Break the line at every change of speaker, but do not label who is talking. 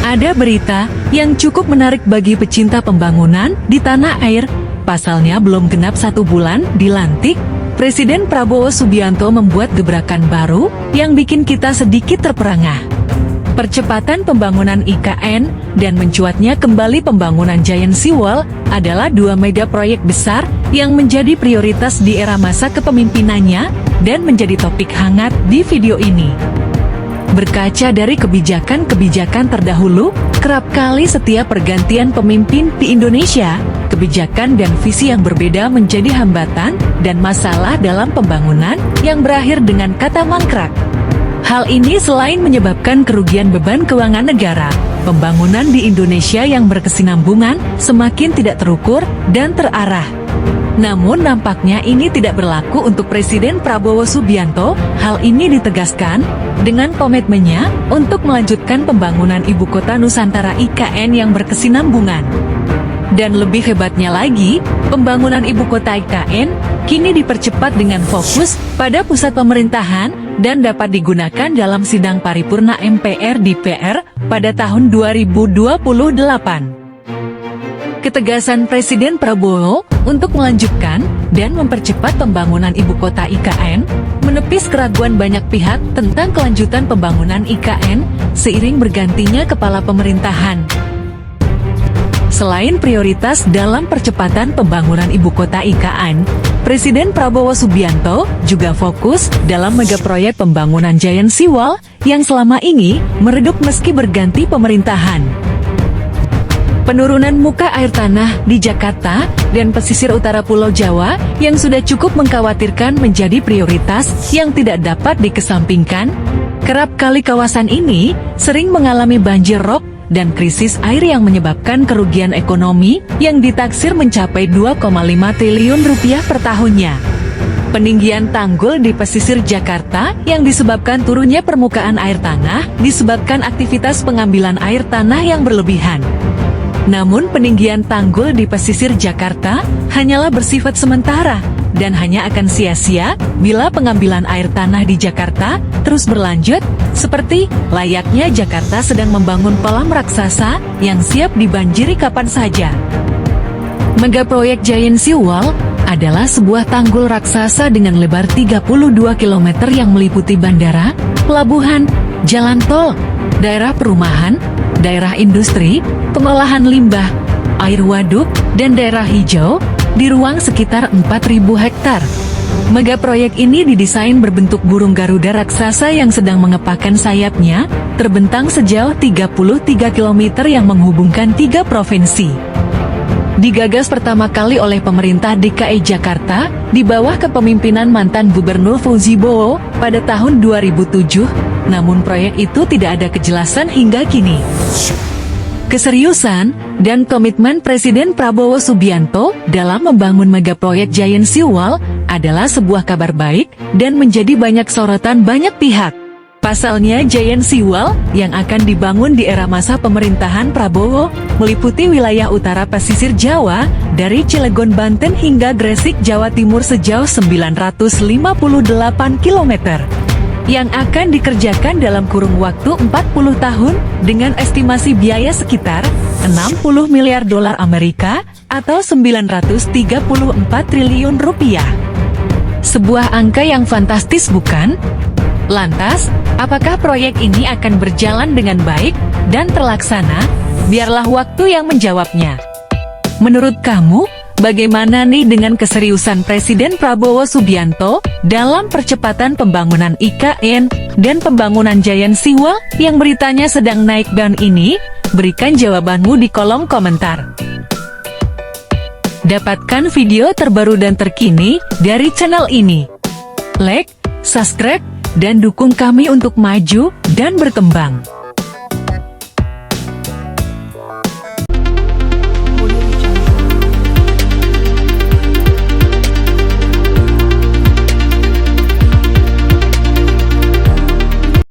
Ada berita yang cukup menarik bagi pecinta pembangunan di tanah air. Pasalnya belum genap 1 bulan dilantik, Presiden Prabowo Subianto membuat gebrakan baru yang bikin kita sedikit terperangah. Percepatan pembangunan IKN dan mencuatnya kembali pembangunan Giant Seawall adalah 2 mega proyek besar yang menjadi prioritas di era masa kepemimpinannya dan menjadi topik hangat di video ini. Berkaca dari kebijakan-kebijakan terdahulu, kerap kali setiap pergantian pemimpin di Indonesia, kebijakan dan visi yang berbeda menjadi hambatan dan masalah dalam pembangunan yang berakhir dengan kata mangkrak. Hal ini selain menyebabkan kerugian beban keuangan negara, pembangunan di Indonesia yang berkesinambungan semakin tidak terukur dan terarah. Namun nampaknya ini tidak berlaku untuk Presiden Prabowo Subianto. Hal ini ditegaskan dengan komitmennya untuk melanjutkan pembangunan Ibu Kota Nusantara IKN yang berkesinambungan. Dan lebih hebatnya lagi, pembangunan Ibu Kota IKN kini dipercepat dengan fokus pada pusat pemerintahan dan dapat digunakan dalam sidang paripurna MPR DPR pada tahun 2028. Ketegasan Presiden Prabowo untuk melanjutkan dan mempercepat pembangunan Ibu Kota IKN menepis keraguan banyak pihak tentang kelanjutan pembangunan IKN seiring bergantinya kepala pemerintahan. Selain prioritas dalam percepatan pembangunan Ibu Kota IKN, Presiden Prabowo Subianto juga fokus dalam megaproyek pembangunan Giant Seawall yang selama ini meredup meski berganti pemerintahan. Penurunan muka air tanah di Jakarta dan pesisir utara Pulau Jawa yang sudah cukup mengkhawatirkan menjadi prioritas yang tidak dapat dikesampingkan. Kerap kali kawasan ini sering mengalami banjir rob dan krisis air yang menyebabkan kerugian ekonomi yang ditaksir mencapai 2,5 triliun rupiah per tahunnya. Peninggian tanggul di pesisir Jakarta yang disebabkan turunnya permukaan air tanah disebabkan aktivitas pengambilan air tanah yang berlebihan. Namun peninggian tanggul di pesisir Jakarta hanyalah bersifat sementara dan hanya akan sia-sia bila pengambilan air tanah di Jakarta terus berlanjut, seperti layaknya Jakarta sedang membangun kolam raksasa yang siap dibanjiri kapan saja. Megaproyek Giant Seawall adalah sebuah tanggul raksasa dengan lebar 32 km yang meliputi bandara, pelabuhan, jalan tol, daerah perumahan, daerah industri, pengolahan limbah, air waduk, dan daerah hijau di ruang sekitar 4.000 hektar. Megaproyek ini didesain berbentuk burung Garuda raksasa yang sedang mengepakkan sayapnya, terbentang sejauh 33 km yang menghubungkan 3 provinsi. Digagas pertama kali oleh pemerintah DKI Jakarta di bawah kepemimpinan mantan Gubernur Fauzi Bowo pada tahun 2007, namun proyek itu tidak ada kejelasan hingga kini. Keseriusan dan komitmen Presiden Prabowo Subianto dalam membangun megaproyek Giant Seawall adalah sebuah kabar baik dan menjadi banyak sorotan banyak pihak. Pasalnya Giant Seawall yang akan dibangun di era masa pemerintahan Prabowo meliputi wilayah utara pesisir Jawa dari Cilegon Banten hingga Gresik Jawa Timur sejauh 958 km. Yang akan dikerjakan dalam kurun waktu 40 tahun dengan estimasi biaya sekitar 60 miliar dolar Amerika atau 934 triliun rupiah. Sebuah angka yang fantastis bukan? Lantas, apakah proyek ini akan berjalan dengan baik dan terlaksana? Biarlah waktu yang menjawabnya. Menurut kamu, bagaimana nih dengan keseriusan Presiden Prabowo Subianto dalam percepatan pembangunan IKN dan pembangunan Giant Seawall yang beritanya sedang naik daun ini? Berikan jawabanmu di kolom komentar. Dapatkan video terbaru dan terkini dari channel ini. Like, subscribe, dan dukung kami untuk maju dan berkembang.